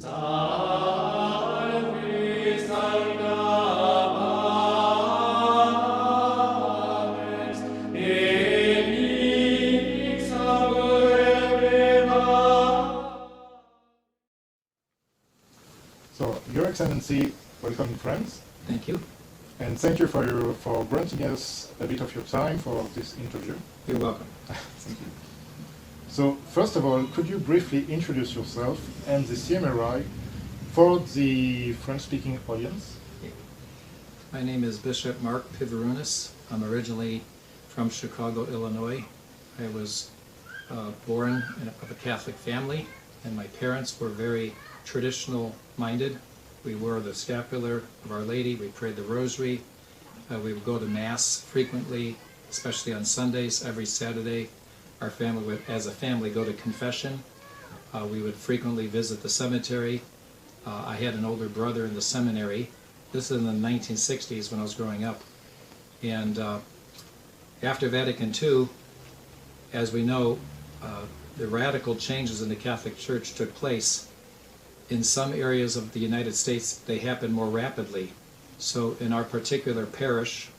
So, Your Excellency, welcome in France. Thank you. And thank you for granting us a bit of your time for this interview. You're welcome. Thank you. So, first of all, could you briefly introduce yourself and the Cmri for the French-speaking audience? My name is Bishop Mark Pivarunas. I'm originally from Chicago, Illinois. I was born of a Catholic family, and my parents were very traditional-minded. We wore the scapular of Our Lady, we prayed the rosary, we would go to Mass frequently, especially on Sundays. Every Saturday, our family would, as a family, go to confession. We would frequently visit the cemetery. I had an older brother in the seminary. This is in the 1960s when I was growing up. And after Vatican II, as we know, the radical changes in the Catholic Church took place. In some areas of the United States, they happened more rapidly. So in our particular parish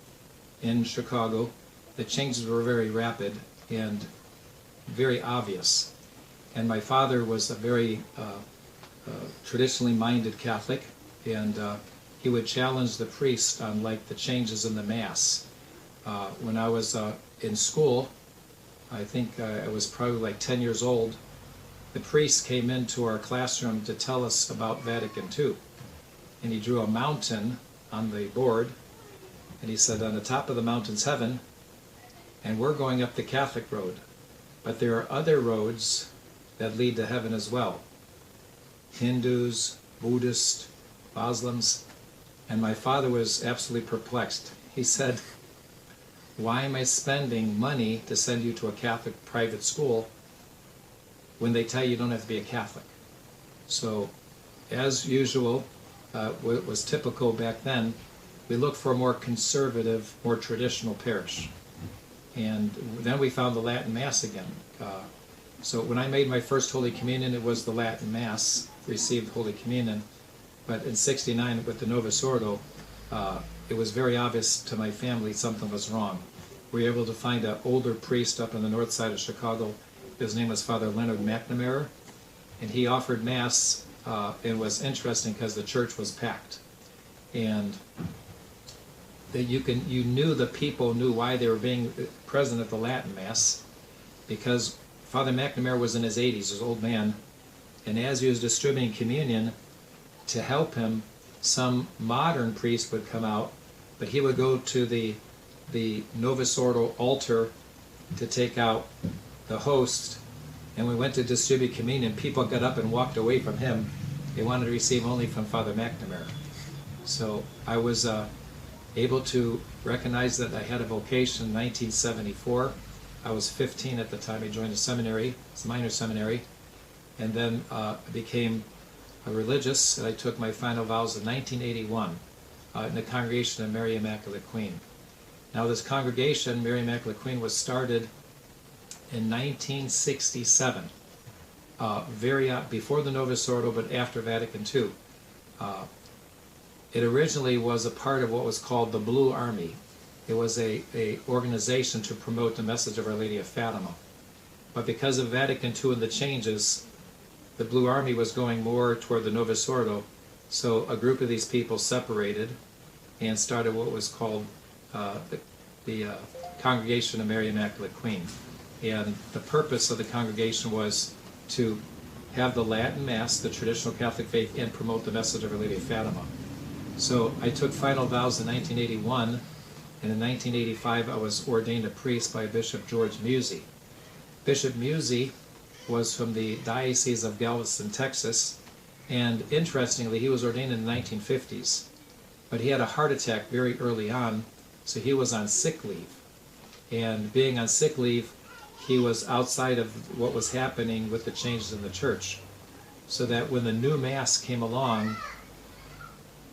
in Chicago, the changes were very rapid and very obvious. And my father was a very traditionally minded Catholic, and he would challenge the priest on like the changes in the Mass. When I was in school, I think I was probably like 10 years old, the priest came into our classroom to tell us about Vatican II. And he drew a mountain on the board, and he said, on the top of the mountain's heaven, and we're going up the Catholic road. But there are other roads that lead to heaven as well. Hindus, Buddhists, Muslims. And my father was absolutely perplexed. He said, why am I spending money to send you to a Catholic private school when they tell you don't have to be a Catholic? So, as usual, what was typical back then, we looked for a more conservative, more traditional parish. And then we found the Latin Mass again. So when I made my first Holy Communion, it was the Latin Mass, received Holy Communion. But in '69, with the Novus Ordo, it was very obvious to my family something was wrong. We were able to find an older priest up on the north side of Chicago. His name was Father Leonard Mgr, and he offered Mass. It was interesting because the church was packed, and you knew the people knew why they were being present at the Latin Mass, because Father Mgr was in his 80s, his old man, and as he was distributing communion, to help him, some modern priest would come out, but he would go to the Novus Ordo altar to take out the host, and we went to distribute communion. People got up and walked away from him. They wanted to receive only from Father Mgr. So I was able to recognize that I had a vocation in 1974. I was 15 at the time. I joined a seminary, it's a minor seminary, and then I became a religious, and I took my final vows in 1981 in the Congregation of Mary Immaculate Queen. Now this congregation, Mary Immaculate Queen, was started in 1967, before the Novus Ordo, but after Vatican II. It originally was a part of what was called the Blue Army. It was a organization to promote the message of Our Lady of Fatima. But because of Vatican II and the changes, the Blue Army was going more toward the Novus Ordo, so a group of these people separated and started what was called the Congregation of Mary Immaculate Queen. And the purpose of the congregation was to have the Latin Mass, the traditional Catholic faith, and promote the message of Our Lady of Fatima. So I took final vows in 1981, and in 1985 I was ordained a priest by Bishop George Musey. Bishop Musey was from the Diocese of Galveston, Texas, and interestingly, he was ordained in the 1950s. But he had a heart attack very early on, so he was on sick leave. And being on sick leave, he was outside of what was happening with the changes in the church. So that when the new Mass came along,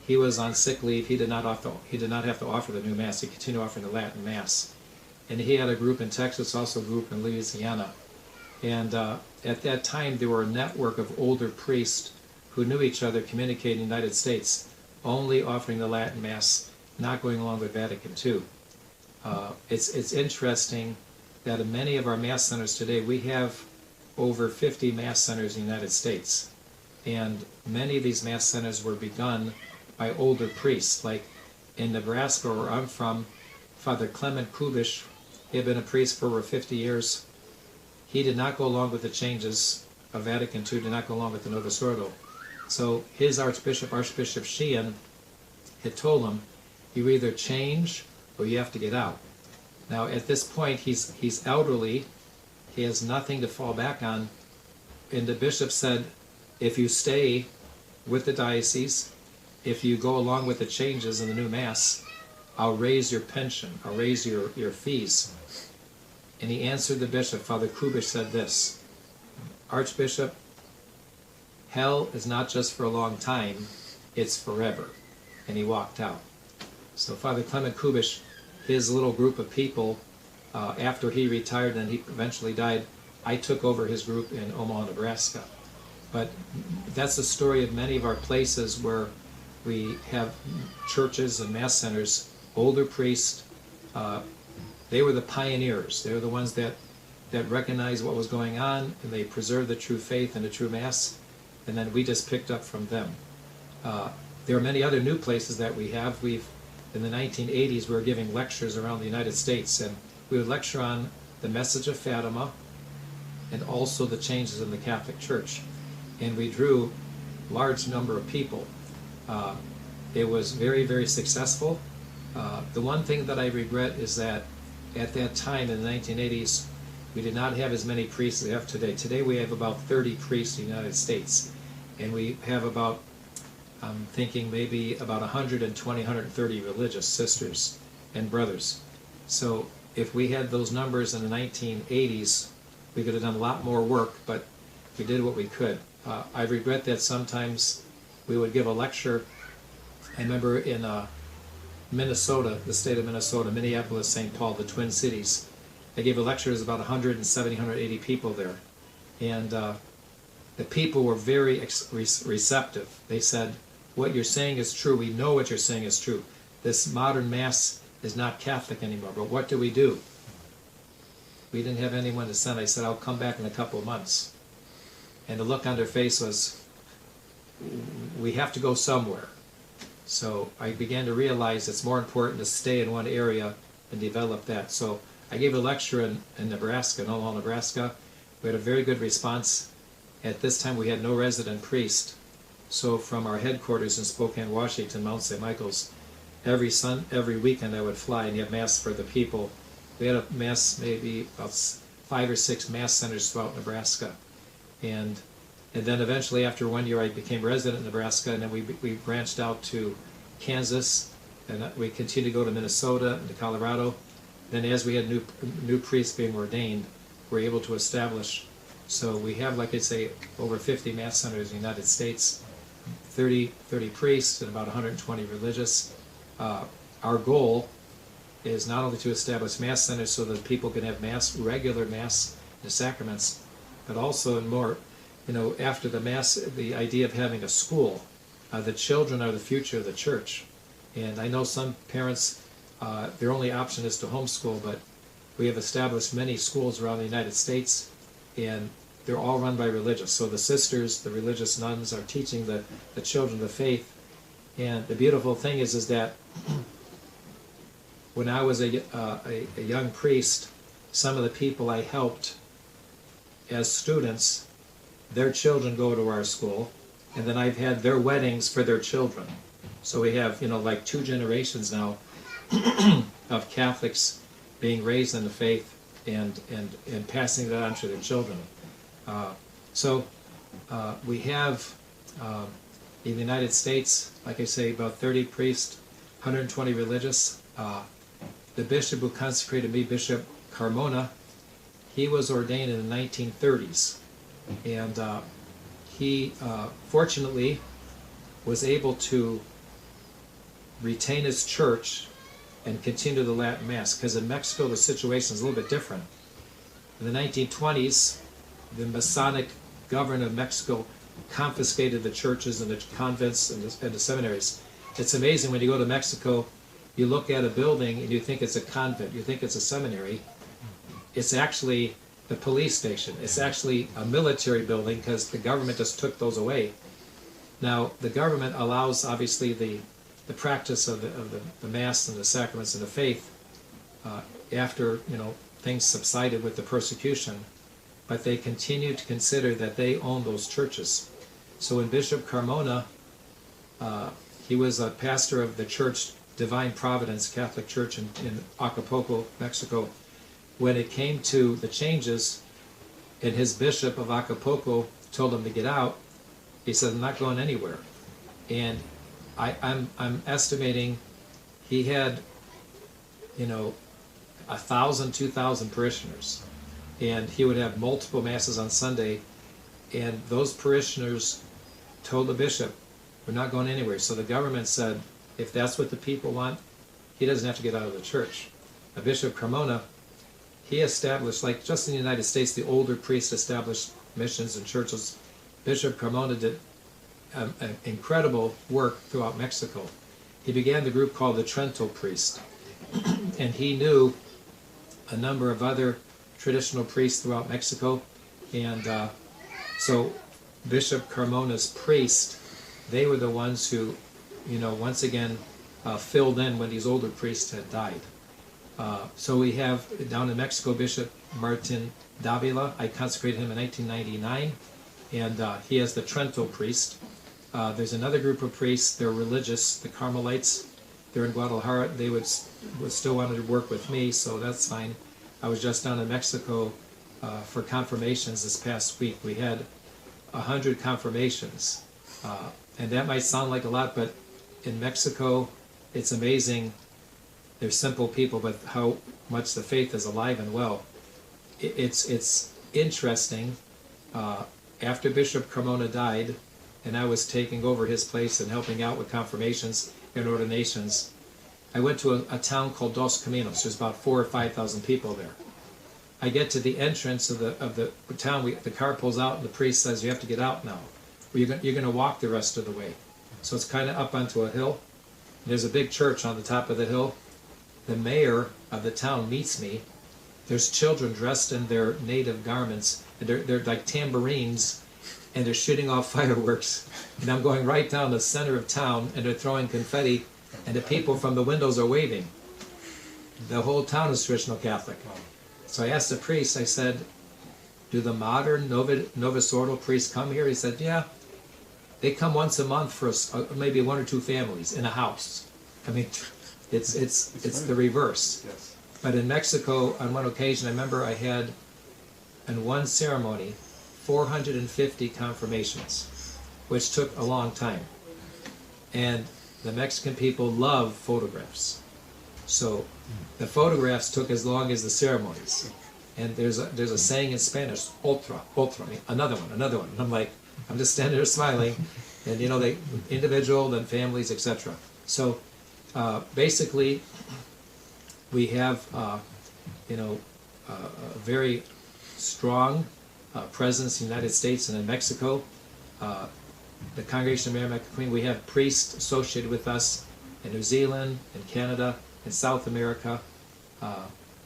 he was on sick leave. He did not have to offer the new Mass. He continued offering the Latin Mass. And he had a group in Texas, also a group in Louisiana. And at that time, there were a network of older priests who knew each other communicated in the United States, only offering the Latin Mass, not going along with Vatican II. It's interesting that in many of our Mass centers today, we have over 50 Mass centers in the United States. And many of these Mass centers were begun by older priests. Like in Nebraska, where I'm from, Father Clement Kubish, he had been a priest for over 50 years. He did not go along with the changes of Vatican II, did not go along with the Novus Ordo. So his Archbishop, Archbishop Sheehan, had told him, you either change or you have to get out. Now at this point, he's elderly, he has nothing to fall back on, and the bishop said, if you stay with the diocese, if you go along with the changes in the new Mass, I'll raise your pension, I'll raise your fees. And he answered the bishop, Father Kubish said this, Archbishop, hell is not just for a long time, it's forever. And he walked out. So Father Clement Kubish, his little group of people, after he retired and he eventually died, I took over his group in Omaha, Nebraska. But that's the story of many of our places where we have churches and Mass centers, older priests. They were the pioneers. They were the ones that recognized what was going on, and they preserved the true faith and the true Mass, and then we just picked up from them. There are many other new places that we have. In the 1980s, we were giving lectures around the United States, and we would lecture on the message of Fatima and also the changes in the Catholic Church. And we drew a large number of people. It was very, very successful. The one thing that I regret is that at that time in the 1980s, we did not have as many priests as we have today. Today we have about 30 priests in the United States, and we have about, I'm thinking maybe about 120, 130 religious sisters and brothers. So if we had those numbers in the 1980s, we could have done a lot more work, but we did what we could. I regret that sometimes we would give a lecture. I remember in Minnesota, the state of Minnesota, Minneapolis, St. Paul, the Twin Cities. I gave a lecture, there's about 170, 180 people there. And the people were very receptive. They said, what you're saying is true, we know what you're saying is true. This modern Mass is not Catholic anymore, but what do? We didn't have anyone to send. I said, I'll come back in a couple of months. And the look on their face was, we have to go somewhere. So I began to realize it's more important to stay in one area and develop that. So I gave a lecture in Nebraska, in Omaha, Nebraska. We had a very good response. At this time we had no resident priest. So from our headquarters in Spokane, Washington, Mount St. Michael's, every weekend I would fly and have Mass for the people. We had a Mass, maybe about 5 or 6 Mass centers throughout Nebraska. And then eventually after 1 year I became resident in Nebraska, and then we branched out to Kansas, and we continued to go to Minnesota and to Colorado. Then as we had new priests being ordained, we were able to establish. So we have, like I say, over 50 Mass centers in the United States, 30 priests and about 120 religious. Our goal is not only to establish Mass centers so that people can have Mass, regular Mass, the sacraments, but also in more, after the Mass, the idea of having a school. The children are the future of the church. And I know some parents, their only option is to homeschool, but we have established many schools around the United States, and they're all run by religious. So the sisters, the religious nuns, are teaching the children the faith. And the beautiful thing is that when I was a young priest, some of the people I helped as students, their children go to our school, and then I've had their weddings for their children. So we have, like 2 generations now of Catholics being raised in the faith and passing that on to their children. We have in the United States, like I say, about 30 priests, 120 religious. The bishop who consecrated me, Bishop Carmona, he was ordained in the 1930s. And he fortunately was able to retain his church and continue the Latin Mass, because in Mexico the situation is a little bit different. In the 1920s, the Masonic government of Mexico confiscated the churches and the convents and the seminaries. It's amazing when you go to Mexico, you look at a building and you think it's a convent, you think it's a seminary. It's actually the police station. It's actually a military building because the government just took those away. Now, the government allows, obviously, the practice of the Mass and the sacraments and the faith after, things subsided with the persecution, but they continue to consider that they own those churches. So when Bishop Carmona, he was a pastor of the church, Divine Providence Catholic Church in Acapulco, Mexico. When it came to the changes, and his bishop of Acapulco told him to get out, he said, I'm not going anywhere. And I'm estimating he had, 1,000, 2,000 parishioners. And he would have multiple masses on Sunday. And those parishioners told the bishop, we're not going anywhere. So the government said, if that's what the people want, he doesn't have to get out of the church. Now, Bishop Carmona, he established, like just in the United States, the older priests established missions and churches. Bishop Carmona did an incredible work throughout Mexico. He began the group called the Trento Priest, and he knew a number of other traditional priests throughout Mexico, and so Bishop Carmona's priests, they were the ones who, once again filled in when these older priests had died. So we have down in Mexico Bishop Martin Davila. I consecrated him in 1999, and he is the Trento priest. There's another group of priests. They're religious, the Carmelites. They're in Guadalajara. They would still wanted to work with me, so that's fine. I was just down in Mexico for confirmations this past week. We had 100 confirmations, and that might sound like a lot, but in Mexico, it's amazing. They're simple people, but how much the faith is alive and well. It's interesting. After Bishop Carmona died, and I was taking over his place and helping out with confirmations and ordinations, I went to a town called Dos Caminos. There's about 4,000 or 5,000 people there. I get to the entrance of the town. The car pulls out, and the priest says, "You have to get out now. You're going to walk the rest of the way." So it's kind of up onto a hill. There's a big church on the top of the hill. The mayor of the town meets me. There's children dressed in their native garments, and they're like tambourines, and they're shooting off fireworks. And I'm going right down the center of town, and they're throwing confetti, and the people from the windows are waving. The whole town is traditional Catholic. So I asked the priest, I said, do the modern Novus Ordo priests come here? He said, yeah. They come once a month for maybe 1 or 2 families in a house. I mean, it's the reverse. Yes. But in Mexico, on one occasion, I remember I had, in one ceremony, 450 confirmations, which took a long time. And the Mexican people love photographs. So the photographs took as long as the ceremonies. And there's a saying in Spanish, otra, another one. And I'm like, I'm just standing there smiling. And they individual, then families, etc. So basically, we have a very strong presence in the United States and in Mexico. The Congrégation of Mary Immaculée Queen, we have priests associated with us in New Zealand, in Canada, in South America,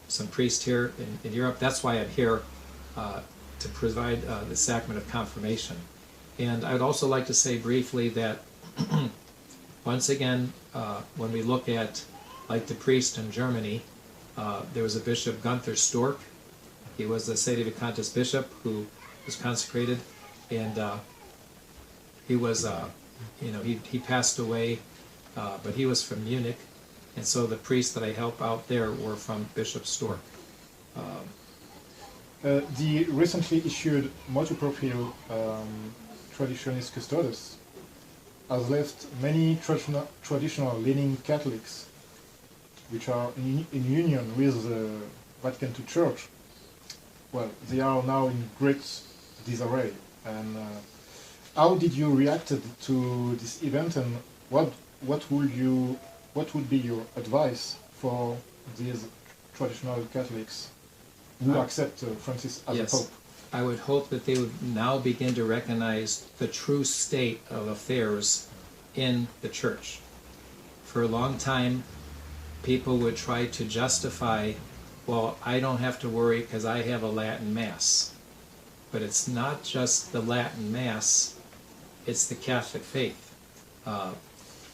some priests here in Europe. That's why I'm here, to provide the sacrament of confirmation. And I would also like to say briefly that once again, when we look at like the priest in Germany, there was a Bishop Gunther Stork. He was the Sedevacantist bishop who was consecrated, and he was, he passed away, but he was from Munich, and so the priests that I help out there were from Bishop Stork. The recently issued motu proprio Traditionis Custodes has left many traditional leaning Catholics, which are in union with the Vatican II Church. Well, they are now in great disarray. And how did you react to this event, and what would be your advice for these traditional Catholics who accept Francis as a Pope? I would hope that they would now begin to recognize the true state of affairs in the church. For a long time, people would try to justify, well, I don't have to worry because I have a Latin Mass. But it's not just the Latin Mass, it's the Catholic faith.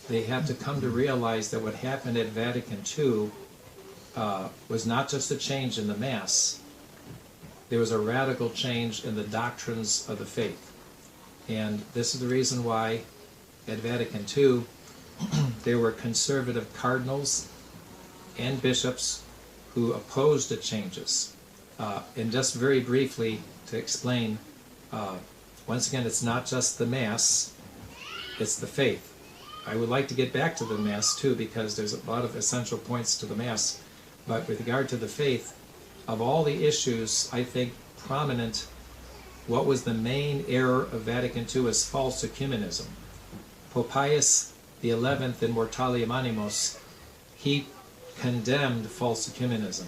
They have to come to realize that what happened at Vatican II was not just a change in the Mass. There was a radical change in the doctrines of the faith. And this is the reason why at Vatican II there were conservative cardinals and bishops who opposed the changes. And just very briefly to explain, once again, it's not just the Mass, it's the faith. I would like to get back to the Mass too, because there's a lot of essential points to the Mass. But with regard to the faith, of all the issues, I think prominent, what was the main error of Vatican II is false ecumenism. Pope Pius XI in Mortalium Animos, he condemned false ecumenism.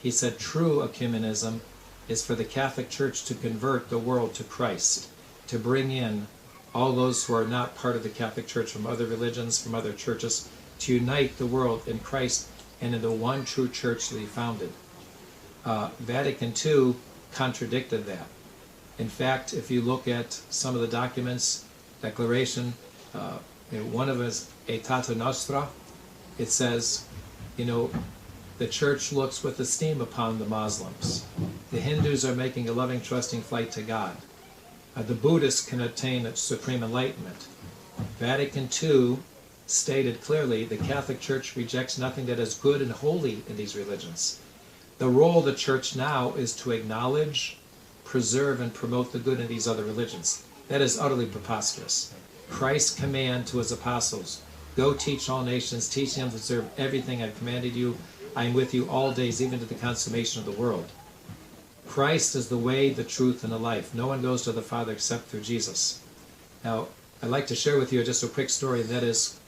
He said true ecumenism is for the Catholic Church to convert the world to Christ, to bring in all those who are not part of the Catholic Church from other religions, from other churches, to unite the world in Christ and in the one true church that he founded. Vatican II contradicted that. In fact, if you look at some of the documents, declaration, one of us, Aetate Nostra, it says, the church looks with esteem upon the Muslims. The Hindus are making a loving, trusting flight to God. The Buddhists can attain supreme enlightenment. Vatican II stated clearly the Catholic Church rejects nothing that is good and holy in these religions. The role of the Church now is to acknowledge, preserve, and promote the good in these other religions. That is utterly preposterous. Christ's command to his apostles, go teach all nations, teaching them to observe everything I've commanded you. I am with you all days, even to the consummation of the world. Christ is the way, the truth, and the life. No one goes to the Father except through Jesus. Now, I'd like to share with you just a quick story, and that is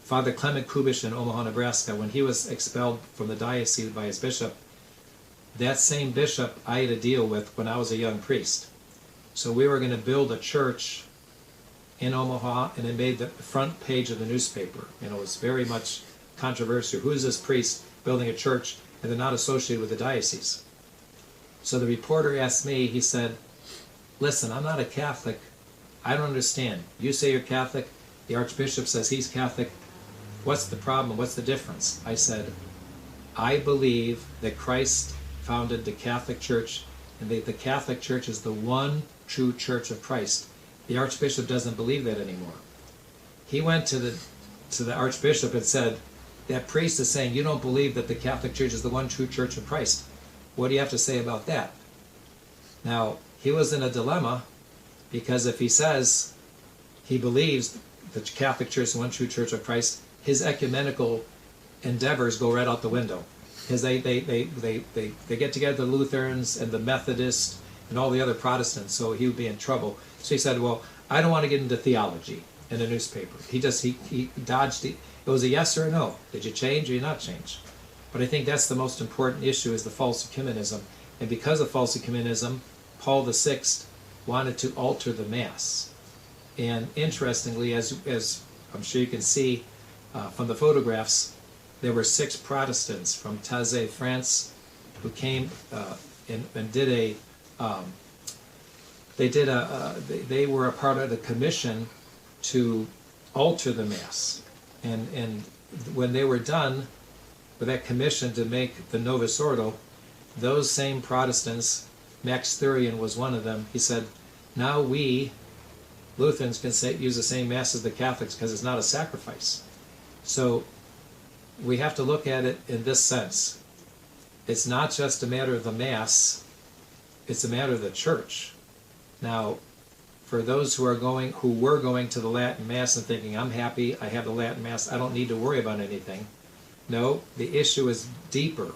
Father Clement Kubish in Omaha, Nebraska, when he was expelled from the diocese by his bishop, that same bishop I had to deal with when I was a young priest. So we were going to build a church in Omaha, and it made the front page of the newspaper. It was very much controversial. Who's this priest building a church and they're not associated with the diocese? So the reporter asked me, he said, listen, I'm not a Catholic. I don't understand. You say you're Catholic. The Archbishop says he's Catholic. What's the problem? What's the difference? I said, I believe that Christ founded the Catholic Church and that the Catholic Church is the one true church of Christ. The Archbishop doesn't believe that anymore. He went to the Archbishop and said, that priest is saying you don't believe that the Catholic Church is the one true church of Christ. What do you have to say about that? Now, he was in a dilemma, because if he says he believes the Catholic Church is the one true church of Christ, his ecumenical endeavors go right out the window. Because they get together, the Lutherans and the Methodists and all the other Protestants, so he would be in trouble. So he said, well, I don't want to get into theology in a newspaper. He dodged the, it was a yes or a no. Did you change or you not change? But I think that's the most important issue, is the false ecumenism. And because of false ecumenism, Paul VI wanted to alter the Mass. And interestingly, as I'm sure you can see from the photographs, there were 6 Protestants from Taizé, France, who came and did a they were a part of the commission to alter the Mass. And when they were done with that commission to make the Novus Ordo, those same Protestants, Max Thurian was one of them, he said, now we, Lutherans, can use the same Mass as the Catholics because it's not a sacrifice. So we have to look at it in this sense. It's not just a matter of the Mass, it's a matter of the Church. Now, for those who were going to the Latin Mass and thinking, I'm happy, I have the Latin Mass, I don't need to worry about anything. No, the issue is deeper.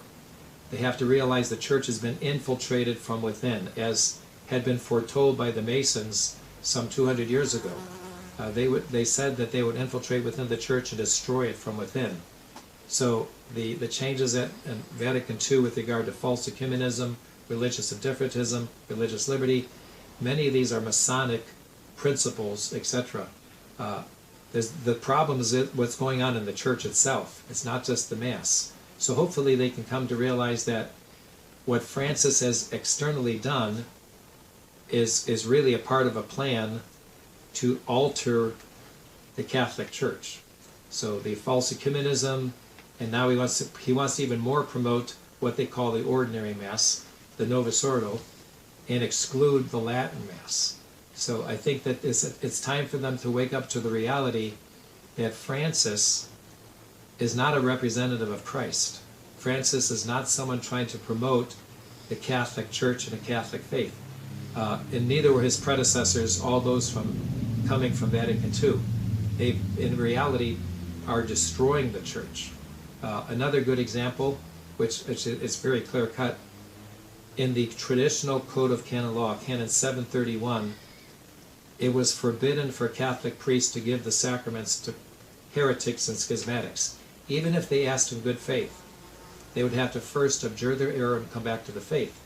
They have to realize the Church has been infiltrated from within, as had been foretold by the Masons some 200 years ago. They said that they would infiltrate within the Church and destroy it from within. So the changes at Vatican II with regard to false ecumenism, religious indifferentism, religious liberty. Many of these are Masonic principles, etc. The problem is what's going on in the church itself. It's not just the Mass. So hopefully they can come to realize that what Francis has externally done is really a part of a plan to alter the Catholic Church. So the false ecumenism, and now he wants to even more promote what they call the ordinary Mass, the Novus Ordo, and exclude the Latin Mass. So I think that it's time for them to wake up to the reality that Francis is not a representative of Christ. Francis is not someone trying to promote the Catholic Church and the Catholic faith. And neither were his predecessors, all those coming from Vatican II. They, in reality, are destroying the Church. Another good example, which is very clear-cut, in the traditional Code of Canon Law, Canon 731, it was forbidden for Catholic priests to give the sacraments to heretics and schismatics, even if they asked in good faith. They would have to first abjure their error and come back to the faith.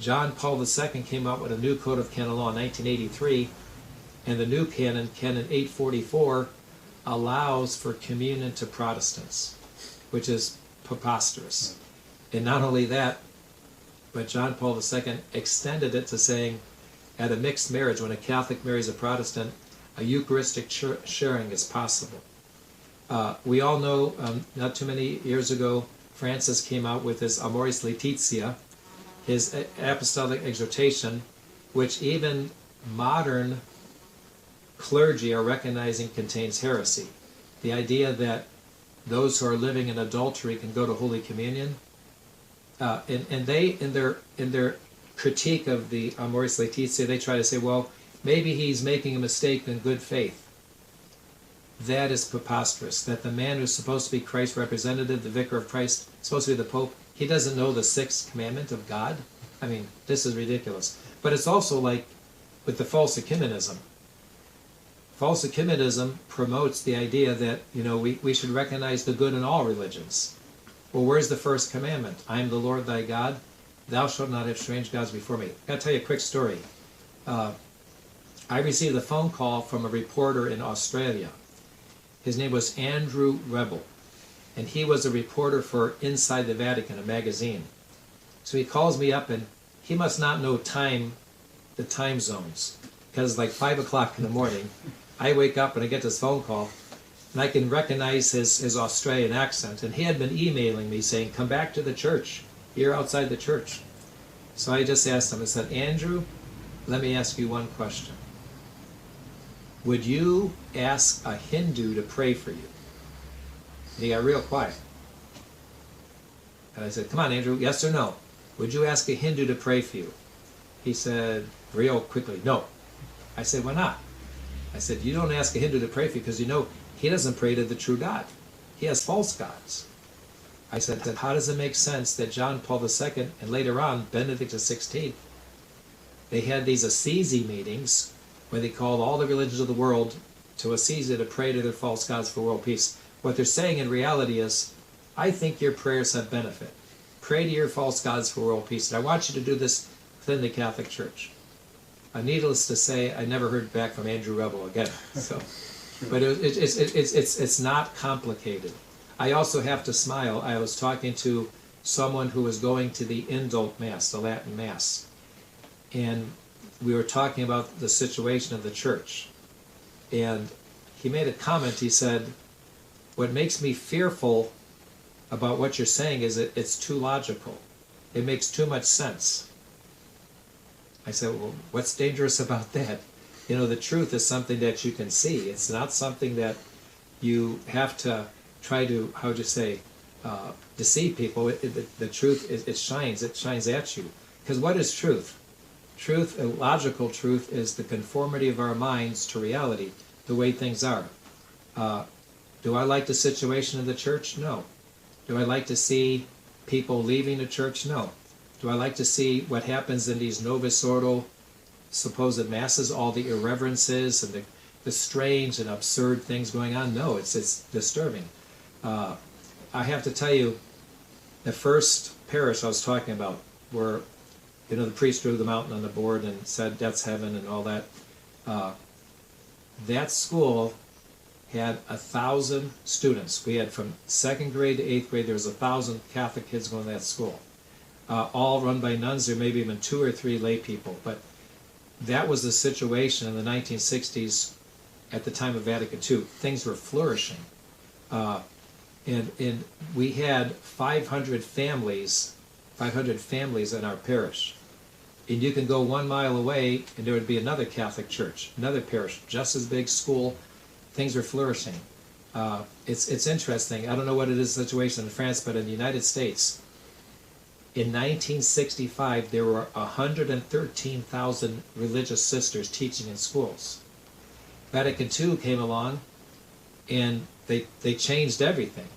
John Paul II came out with a new Code of Canon Law in 1983, and the new canon, Canon 844, allows for communion to Protestants, which is preposterous. And not only that, but John Paul II extended it to saying, at a mixed marriage, when a Catholic marries a Protestant, a Eucharistic sharing is possible. We all know, not too many years ago, Francis came out with his Amoris Laetitia, his apostolic exhortation, which even modern clergy are recognizing contains heresy. The idea that those who are living in adultery can go to Holy Communion, and they, in their critique of the Amoris Laetitia, they try to say, well, maybe he's making a mistake in good faith. That is preposterous, that the man who's supposed to be Christ's representative, the vicar of Christ, supposed to be the Pope, he doesn't know the sixth commandment of God? I mean, this is ridiculous. But it's also like with the false ecumenism. False ecumenism promotes the idea that, we should recognize the good in all religions. Well, where's the first commandment? I am the Lord thy God. Thou shalt not have strange gods before me. I've got to tell you a quick story. I received a phone call from a reporter in Australia. His name was Andrew Rebel, and he was a reporter for Inside the Vatican, a magazine. So he calls me up, and he must not know the time zones, because it's like 5 o'clock in the morning. I wake up and I get this phone call, and I can recognize his Australian accent, and he had been emailing me saying, come back to the church. You're outside the church. So I just asked him, I said, Andrew, let me ask you one question. Would you ask a Hindu to pray for you? And he got real quiet. And I said, come on, Andrew, yes or no? Would you ask a Hindu to pray for you? He said real quickly, no. I said, why not? I said, you don't ask a Hindu to pray for you because he doesn't pray to the true God. He has false gods. I said, how does it make sense that John Paul II and later on Benedict XVI, they had these Assisi meetings where they called all the religions of the world to Assisi to pray to their false gods for world peace. What they're saying in reality is, I think your prayers have benefit. Pray to your false gods for world peace. And I want you to do this within the Catholic Church. Needless to say, I never heard back from Andrew Rebel again. So, but it's not complicated. I also have to smile. I was talking to someone who was going to the Indult Mass, the Latin Mass. And we were talking about the situation of the church. And he made a comment. He said, what makes me fearful about what you're saying is that it's too logical. It makes too much sense. I said, well, what's dangerous about that? The truth is something that you can see. It's not something that you have to try to, deceive people. The truth, it shines at you. Because what is truth? Truth, logical truth, is the conformity of our minds to reality, the way things are. Do I like the situation of the church? No. Do I like to see people leaving the church? No. Do I like to see what happens in these Novus Ordo supposed masses, all the irreverences and the strange and absurd things going on? No, it's disturbing. I have to tell you, the first parish I was talking about, where, you know, the priest drew the mountain on the board and said that's heaven and all that. That school had 1,000 students. We had from 2nd grade to 8th grade, there was 1,000 Catholic kids going to that school. All run by nuns, or maybe even 2 or 3 lay people. But that was the situation in the 1960s at the time of Vatican II. Things were flourishing. And we had 500 families in our parish. And you can go 1 mile away and there would be another Catholic church, another parish, just as big, school. Things were flourishing. It's interesting. I don't know what it is the situation in France, but in the United States, in 1965, there were 113,000 religious sisters teaching in schools. Vatican II came along, and they changed everything.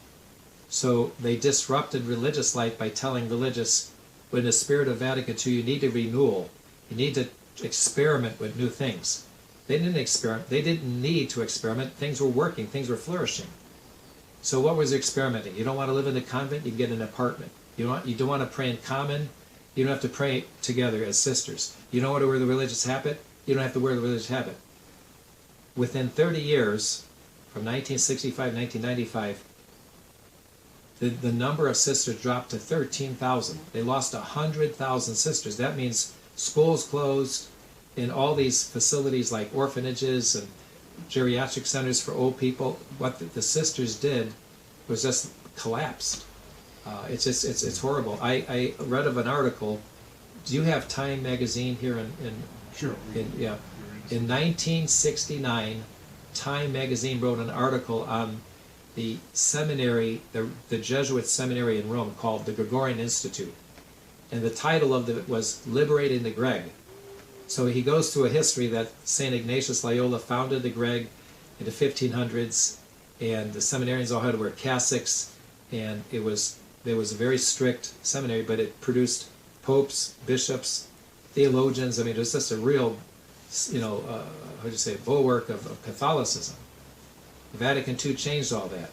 So they disrupted religious life by telling religious, in the spirit of Vatican II, you need a renewal. You need to experiment with new things. They didn't experiment. They didn't need to experiment. Things were working. Things were flourishing. So what was experimenting? You don't want to live in a convent? You can get an apartment. You don't want to pray in common? You don't have to pray together as sisters. You don't want to wear the religious habit? You don't have to wear the religious habit. Within 30 years, from 1965 to 1995, the number of sisters dropped to 13,000. They lost 100,000 sisters. That means schools closed, and all these facilities like orphanages and geriatric centers for old people, what the sisters did was just collapsed. It's horrible. I read of an article. Do you have Time magazine here in Sure. yeah. In 1969, Time magazine wrote an article on the seminary, the Jesuit seminary in Rome called the Gregorian Institute. And the title of it was Liberating the Greg. So he goes through a history that St. Ignatius Loyola founded the Greg in the 1500s, and the seminarians all had to wear cassocks, and there was a very strict seminary, but it produced popes, bishops, theologians. I mean, it was just a real, bulwark of Catholicism. Vatican II changed all that.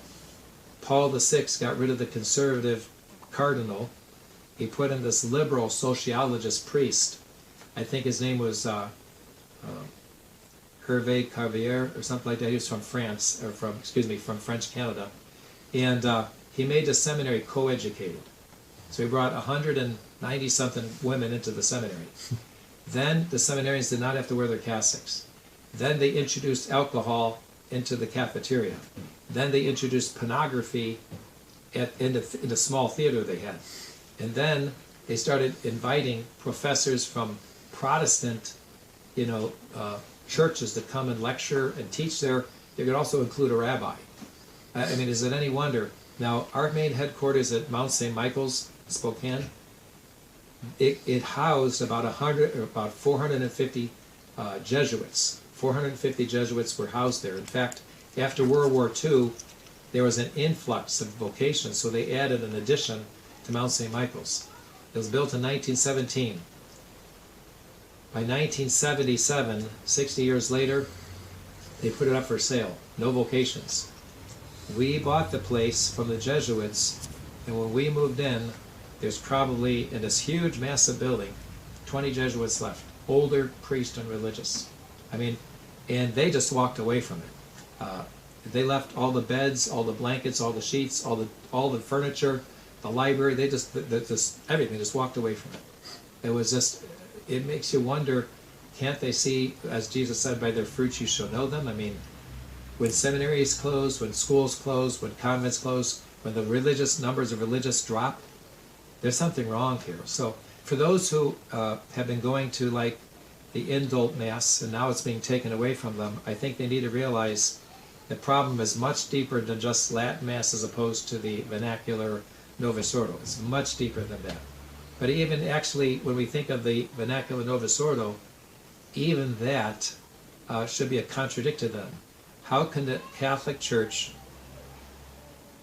Paul VI got rid of the conservative cardinal. He put in this liberal sociologist priest. I think his name was Hervé Carvier or something like that. He was from France, or from French Canada. And he made the seminary co-educated. So he brought 190-something women into the seminary. Then the seminarians did not have to wear their cassocks. Then they introduced alcohol into the cafeteria. Then they introduced pornography in the small theater they had. And then they started inviting professors from Protestant, churches to come and lecture and teach there. They could also include a rabbi. I mean, is it any wonder? Now, our main headquarters at Mount St. Michael's, Spokane, it housed about 450 Jesuits. 450 Jesuits were housed there. In fact, after World War II, there was an influx of vocations, so they added an addition to Mount St. Michael's. It was built in 1917. By 1977, 60 years later, they put it up for sale. No vocations. We bought the place from the Jesuits, and when we moved in, there's probably, in this huge, massive building, 20 Jesuits left. Older priests and religious. I mean, and they just walked away from it. They left all the beds, all the blankets, all the sheets, all the furniture, the library. They just everything. Just walked away from it. It was just. It makes you wonder. Can't they see, as Jesus said, by their fruits you shall know them? I mean, when seminaries close, when schools close, when convents close, when the numbers of religious drop, there's something wrong here. So for those who have been going to like the indult mass and now it's being taken away from them, I think they need to realize the problem is much deeper than just Latin mass as opposed to the vernacular Novus Ordo. It's much deeper than that. But even actually, when we think of the vernacular Novus Ordo, even that should be a contradiction to them. How can the Catholic Church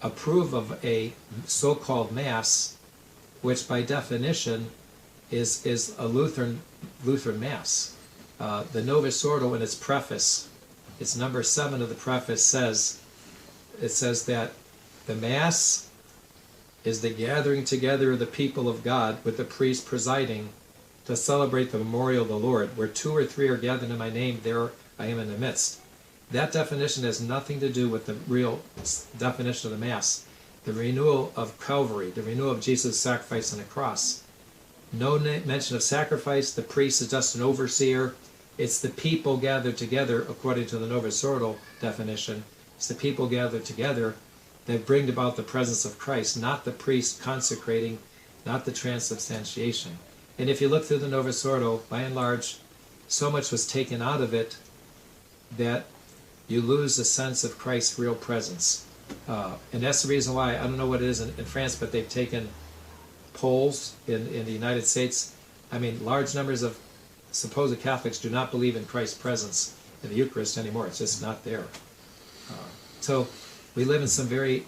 approve of a so-called Mass, which by definition is a Lutheran Mass? The Novus Ordo, in its preface, it's number 7 of the preface, says that the Mass is the gathering together of the people of God with the priest presiding to celebrate the memorial of the Lord. Where 2 or 3 are gathered in my name, there I am in the midst. That definition has nothing to do with the real definition of the Mass. The renewal of Calvary, the renewal of Jesus' sacrifice on the cross. No mention of sacrifice. The priest is just an overseer. It's the people gathered together, according to the Novus-Ordo definition. It's the people gathered together that bring about the presence of Christ, not the priest consecrating, not the transubstantiation. And if you look through the Novus-Ordo, by and large, so much was taken out of it that you lose the sense of Christ's real presence. And that's the reason why, I don't know what it is in France, but they've taken polls in the United States. I mean, large numbers of supposed Catholics do not believe in Christ's presence in the Eucharist anymore. It's just not there. So we live in some very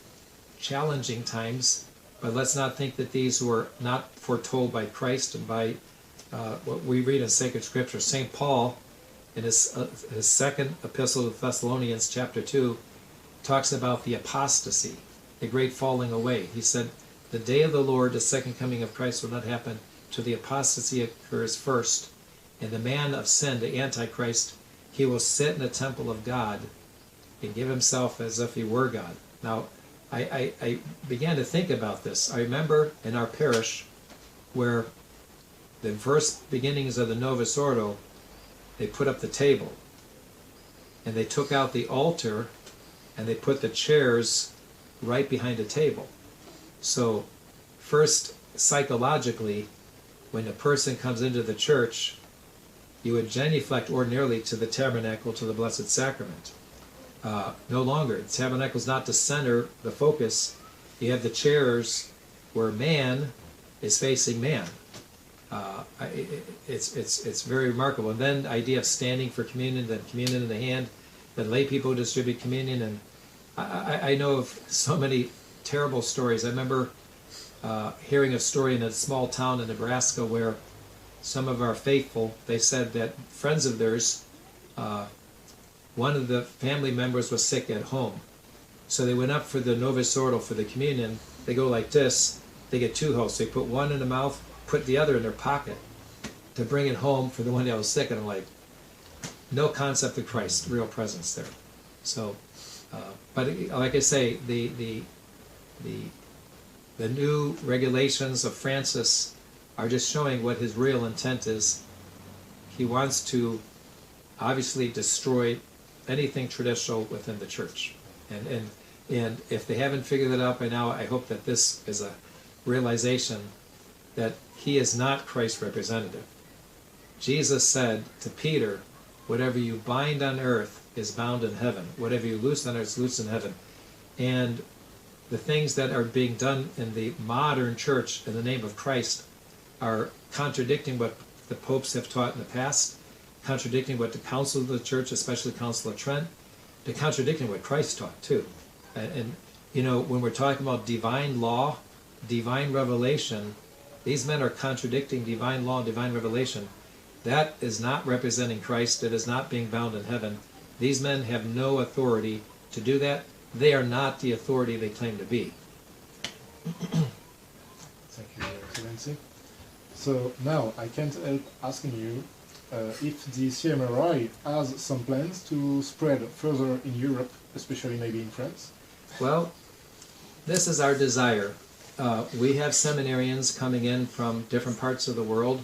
challenging times, but let's not think that these were not foretold by Christ and by what we read in sacred scripture. St. Paul, in his second epistle to the Thessalonians, chapter 2, talks about the apostasy, the great falling away. He said, the day of the Lord, the second coming of Christ, will not happen till the apostasy occurs first. And the man of sin, the Antichrist, he will sit in the temple of God and give himself as if he were God. Now, I began to think about this. I remember in our parish where the first beginnings of the Novus Ordo, they put up the table and they took out the altar and they put the chairs right behind the table. So first, psychologically, when a person comes into the church, you would genuflect ordinarily to the tabernacle, to the Blessed Sacrament. No longer. The tabernacle is not the center, the focus. You have the chairs where man is facing man. It's very remarkable. And then the idea of standing for communion, then communion in the hand, then lay people distribute communion. And I know of so many terrible stories. I remember hearing a story in a small town in Nebraska where some of our faithful, they said that friends of theirs, one of the family members was sick at home. So they went up for the Novus Ordo, for the communion. They go like this. They get 2 hosts. They put one in the mouth, put the other in their pocket to bring it home for the one that was sick. And I'm like, no concept of Christ, real presence there. So, but like I say, the new regulations of Francis are just showing what his real intent is. He wants to obviously destroy anything traditional within the church. And if they haven't figured that out by now, I hope that this is a realization that he is not Christ's representative. Jesus said to Peter, whatever you bind on earth is bound in heaven. Whatever you loose on earth is loosed in heaven. And the things that are being done in the modern church in the name of Christ are contradicting what the popes have taught in the past, contradicting what the Council of the Church, especially the Council of Trent, they're contradicting what Christ taught too. And you know, when we're talking about divine law, divine revelation, these men are contradicting divine law and divine revelation. That is not representing Christ. It is not being bound in heaven. These men have no authority to do that. They are not the authority they claim to be. Thank you, Your Excellency. So now I can't help asking you if the Cmri has some plans to spread further in Europe, especially maybe in France. Well, this is our desire. We have seminarians coming in from different parts of the world.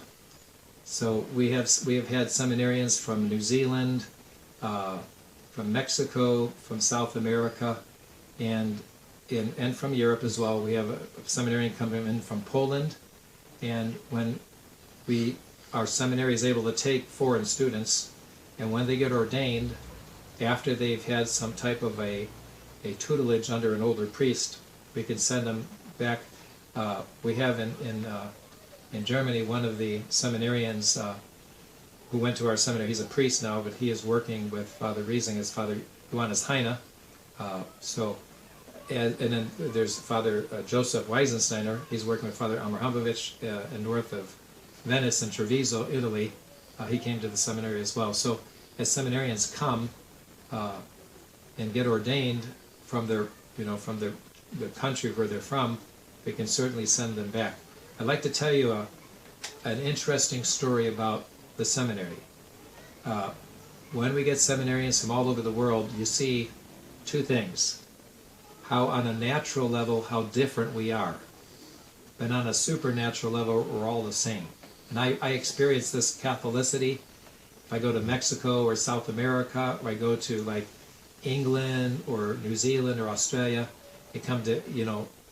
So we have had seminarians from New Zealand, from Mexico, from South America, and from Europe as well. We have a seminarian coming in from Poland, and when our seminary is able to take foreign students, and when they get ordained, after they've had some type of a tutelage under an older priest, we can send them back. We have in Germany one of the seminarians who went to our seminary. He's a priest now, but he is working with Father Riesing as Father Johannes Heine. And then there's Father Joseph Weisensteiner. He's working with Father Amar Hambovich in north of Venice and Treviso, Italy. He came to the seminary as well. So as seminarians come and get ordained from their, from the country where they're from, we can certainly send them back. I'd like to tell you an interesting story about the seminary. When we get seminarians from all over the world, you see two things. How on a natural level, how different we are. But on a supernatural level, we're all the same. And I experience this Catholicity. If I go to Mexico or South America, or I go to like England or New Zealand or Australia, I come to,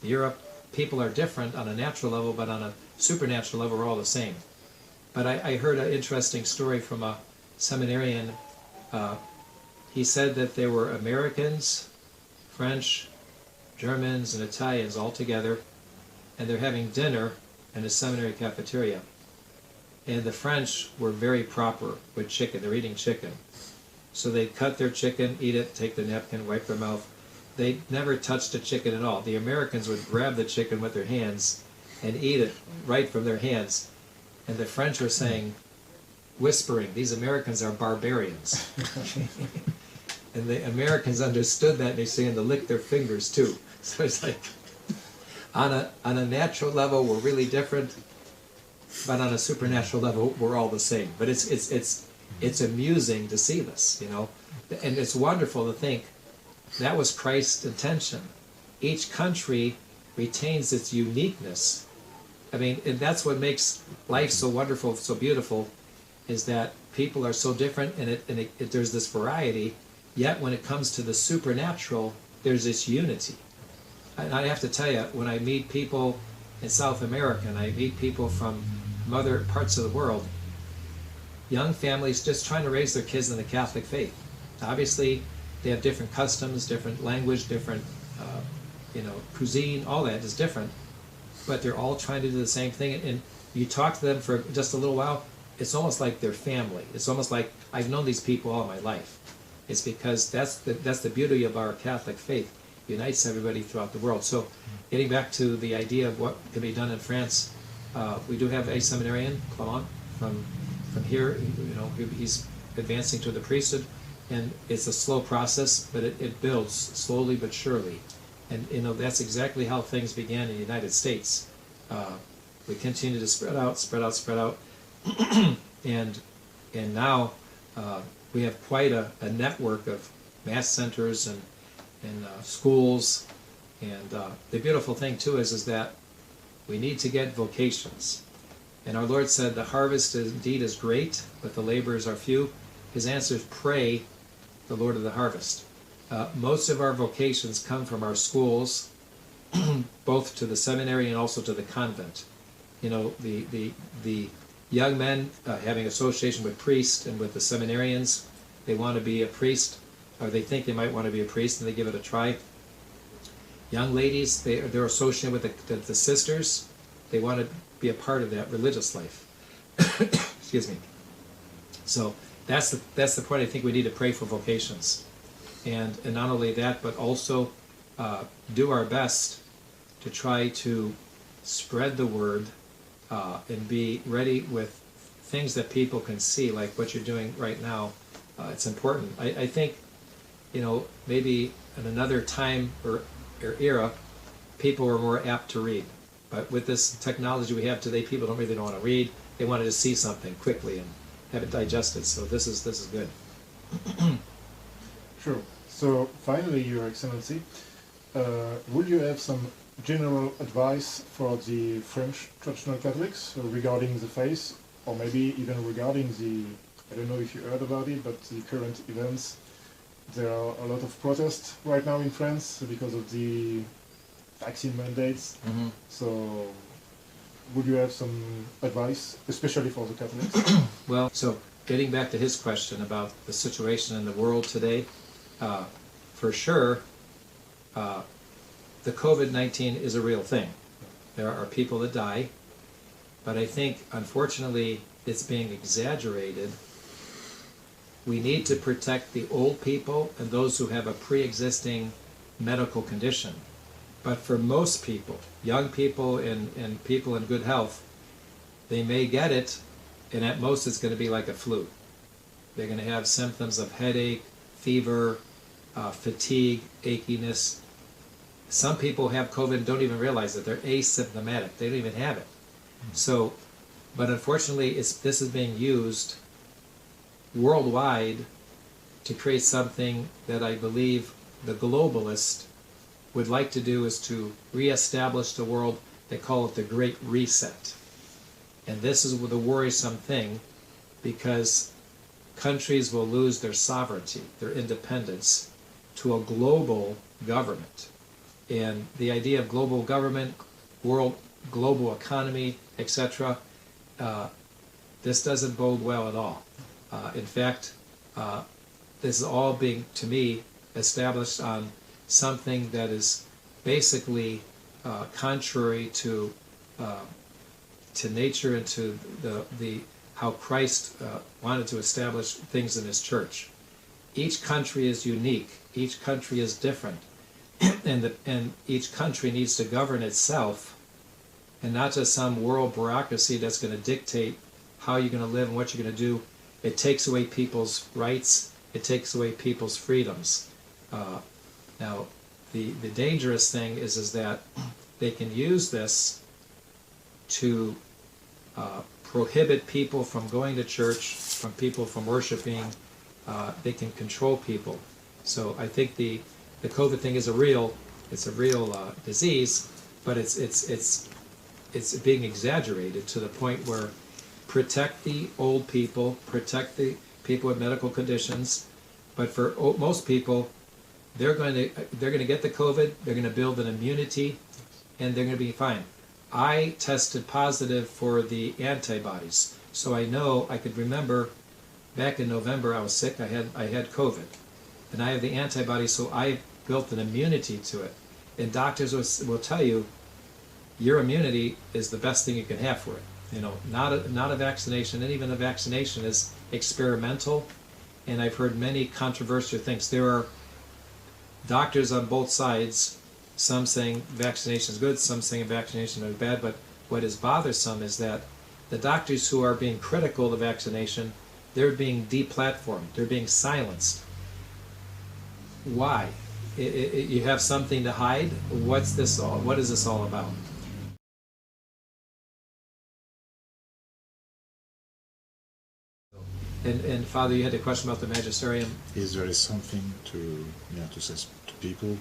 Europe, people are different on a natural level, but on a supernatural level, we're all the same. But I heard an interesting story from a seminarian. He said that there were Americans, French, Germans, and Italians all together, and they're having dinner in a seminary cafeteria. And the French were very proper with chicken. They're eating chicken. So they'd cut their chicken, eat it, take the napkin, wipe their mouth. They never touched the chicken at all. The Americans would grab the chicken with their hands and eat it right from their hands. And the French were saying, whispering, these Americans are barbarians. And the Americans understood that, and they're saying to lick their fingers too. So it's like, on a natural level, we're really different, but on a supernatural level, we're all the same. But it's amusing to see this, and it's wonderful to think that was Christ's intention. Each country retains its uniqueness. I mean, and that's what makes life so wonderful, so beautiful, is that people are so different, and there's this variety. Yet when it comes to the supernatural, there's this unity. And I have to tell you, when I meet people in South America, and I meet people from other parts of the world, young families just trying to raise their kids in the Catholic faith. Obviously, they have different customs, different language, different cuisine, all that is different. But they're all trying to do the same thing. And you talk to them for just a little while, it's almost like they're family. It's almost like I've known these people all my life. It's because that's the beauty of our Catholic faith. It unites everybody throughout the world. So getting back to the idea of what can be done in France, we do have a seminarian, Clement, from here. He's advancing to the priesthood, and it's a slow process, but it builds slowly but surely. And that's exactly how things began in the United States. We continue to spread out, and now we have quite a network of mass centers and schools. And the beautiful thing too is that we need to get vocations. And our Lord said, the harvest indeed is great, but the laborers are few. His answer is, pray the Lord of the harvest. Most of our vocations come from our schools, both to the seminary and also to the convent. The young men having association with priests and with the seminarians, they want to be a priest, or they think they might want to be a priest, and they give it a try. Young ladies, they're associated with the sisters. They want to be a part of that religious life. Excuse me. So that's the point. I think we need to pray for vocations, and not only that, but also do our best to try to spread the word and be ready with things that people can see, like what you're doing right now. It's important. I think, maybe in another time or era, people were more apt to read. But with this technology we have today, people don't really want to read. They want to see something quickly and have it digested. So this is good. Sure. So finally, Your Excellency, would you have some general advice for the French traditional Catholics regarding the faith, or maybe even regarding I don't know if you heard about it, but the current events? There are a lot of protests right now in France because of the vaccine mandates. Mm-hmm. So would you have some advice, especially for the Catholics? Well, so getting back to his question about the situation in the world today, for sure, the COVID-19 is a real thing. There are people that die, but I think, unfortunately, it's being exaggerated. We need to protect the old people and those who have a pre-existing medical condition. But for most people, young people and people in good health, they may get it, and at most it's going to be like a flu. They're going to have symptoms of headache, fever, fatigue, achiness. some people have COVID and don't even realize it. They're asymptomatic. They don't even have it. So, but unfortunately, this is being used worldwide to create something that I believe the globalist would like to do, is to reestablish the world. They call it the Great Reset. And this is the worrisome thing, because countries will lose their sovereignty, their independence, to a global government. And the idea of global government, global economy, etc., this doesn't bode well at all. In fact, this is all being, to me, established on something that is basically contrary to nature and to the how Christ wanted to establish things in His church. Each country is unique. Each country is different, and each country needs to govern itself, and not just some world bureaucracy that's going to dictate how you're going to live and what you're going to do. It takes away people's rights. It takes away people's freedoms. Now, the dangerous thing is that they can use this to prohibit people from going to church, from people from worshiping. They can control people. So I think the COVID thing is a real disease, but it's being exaggerated to the point where protect the old people, protect the people with medical conditions, but for most people, they're going to get the COVID, they're going to build an immunity, and they're going to be fine. I tested positive for the antibodies, so I know, I could remember back in November I was sick, I had COVID, and I have the antibodies, so I built an immunity to it. And doctors will tell you, your immunity is the best thing you can have for it. You know, not a vaccination, and even a vaccination is experimental, and I've heard many controversial things. There are doctors on both sides, some saying vaccination is good, some saying vaccination is bad, but what is bothersome is that the doctors who are being critical of the vaccination, they're being deplatformed, they're being silenced. Why? You have something to hide? What is this all about? And Father, you had a question about the magisterium. Is there something to say to people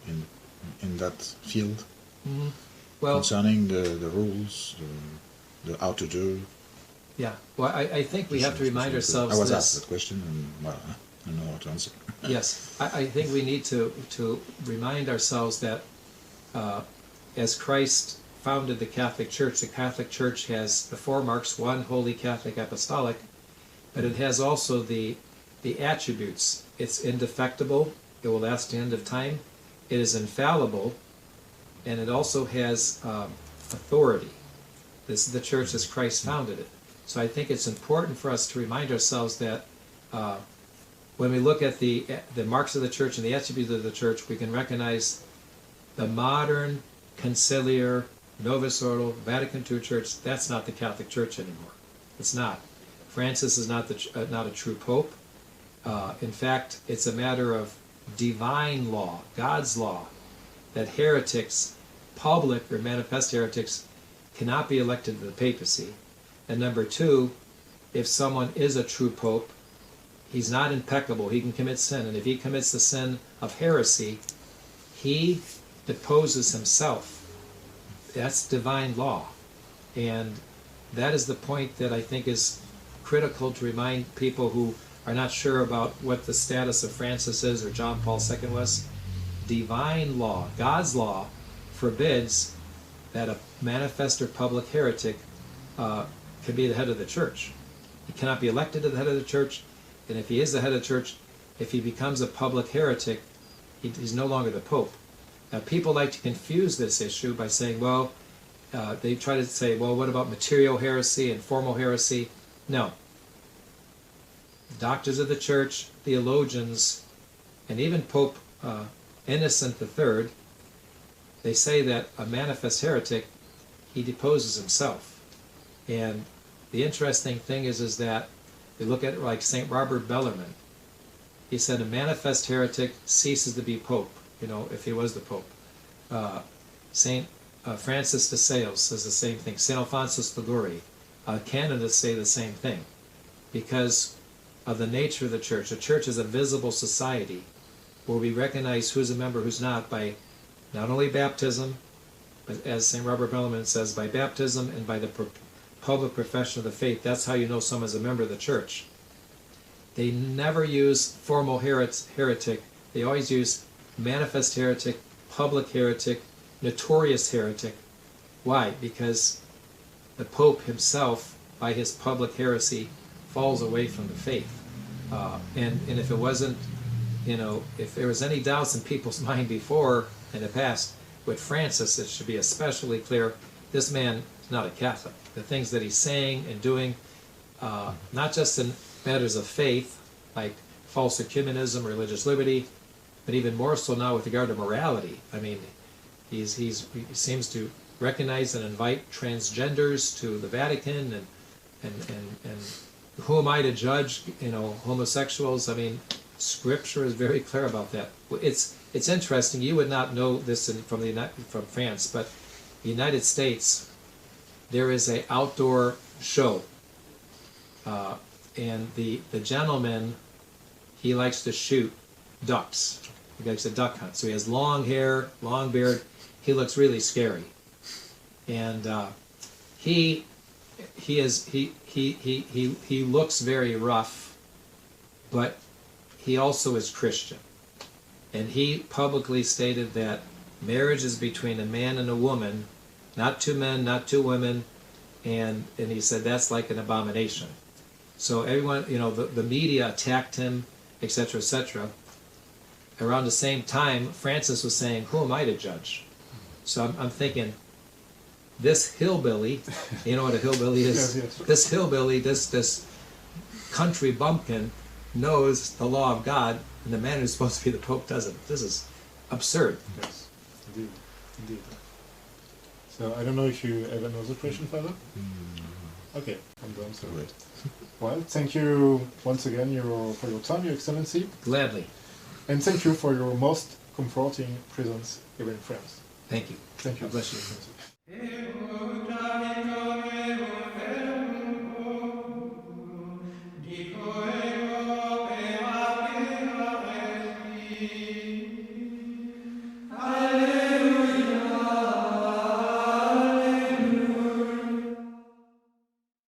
in that field, well, concerning the rules, the how to do? Yeah. Well, I think we have to remind ourselves. I was asked that question, and well, I don't know how to answer. Yes, I think we need to remind ourselves that as Christ founded the Catholic Church has the four marks: one, Holy, Catholic, Apostolic. But it has also the attributes. It's indefectible, it will last to the end of time, it is infallible, and it also has authority. This is the church as Christ founded it. So I think it's important for us to remind ourselves that when we look at the marks of the church and the attributes of the church, we can recognize the modern conciliar, Novus Ordo, Vatican II church. That's not the Catholic Church anymore. It's not. Francis is not a true pope. In fact, it's a matter of divine law, God's law, that heretics, public or manifest heretics, cannot be elected to the papacy. And number two, if someone is a true pope, he's not impeccable. He can commit sin. And if he commits the sin of heresy, he deposes himself. That's divine law. And that is the point that I think is critical to remind people who are not sure about what the status of Francis is or John Paul II was. Divine law, God's law, forbids that a manifest or public heretic can be the head of the church. He cannot be elected to the head of the church, and if he is the head of the church, if he becomes a public heretic, he's no longer the pope. Now, people like to confuse this issue by saying, well, they try to say, well, what about material heresy and formal heresy? No. Doctors of the church, theologians, and even Pope Innocent III, they say that a manifest heretic, he deposes himself. And the interesting thing is that they look at it like St. Robert Bellarmine. He said a manifest heretic ceases to be pope, if he was the pope. Saint Francis de Sales says the same thing. Saint Alphonsus Liguori, canonists say the same thing, because of the nature of the church. The church is a visible society where we recognize who's a member, who's not, by not only baptism, but as St. Robert Bellarmine says, by baptism and by the public profession of the faith. That's how you know someone's a member of the church. They never use formal heretic. They always use manifest heretic, public heretic, notorious heretic. Why? Because the Pope himself, by his public heresy, falls away from the faith. And if it wasn't, if there was any doubts in people's mind before, in the past, with Francis, it should be especially clear, this man is not a Catholic. The things that he's saying and doing, not just in matters of faith, like false ecumenism, religious liberty, but even more so now with regard to morality. I mean, he seems to recognize and invite transgenders to the Vatican, and who am I to judge, homosexuals? I mean, Scripture is very clear about that. It's interesting. You would not know this from France, but the United States, there is an outdoor show, and the gentleman, he likes to shoot ducks. He likes to duck hunt. So he has long hair, long beard. He looks really scary, and he looks very rough, but he also is Christian. And he publicly stated that marriage is between a man and a woman, not two men, not two women, and he said that's like an abomination. So everyone, the media attacked him, etc., etc. Around the same time, Francis was saying, who am I to judge? So I'm thinking, this hillbilly, you know what a hillbilly is? Yes. This hillbilly, this country bumpkin, knows the law of God, and the man who's supposed to be the Pope doesn't. This is absurd. Yes, indeed. So I don't know if you have another question, Father? Okay, I'm done. So, well, thank you once again for your time, Your Excellency. Gladly. And thank you for your most comforting presence here in France. Thank you. Thank you. God bless you.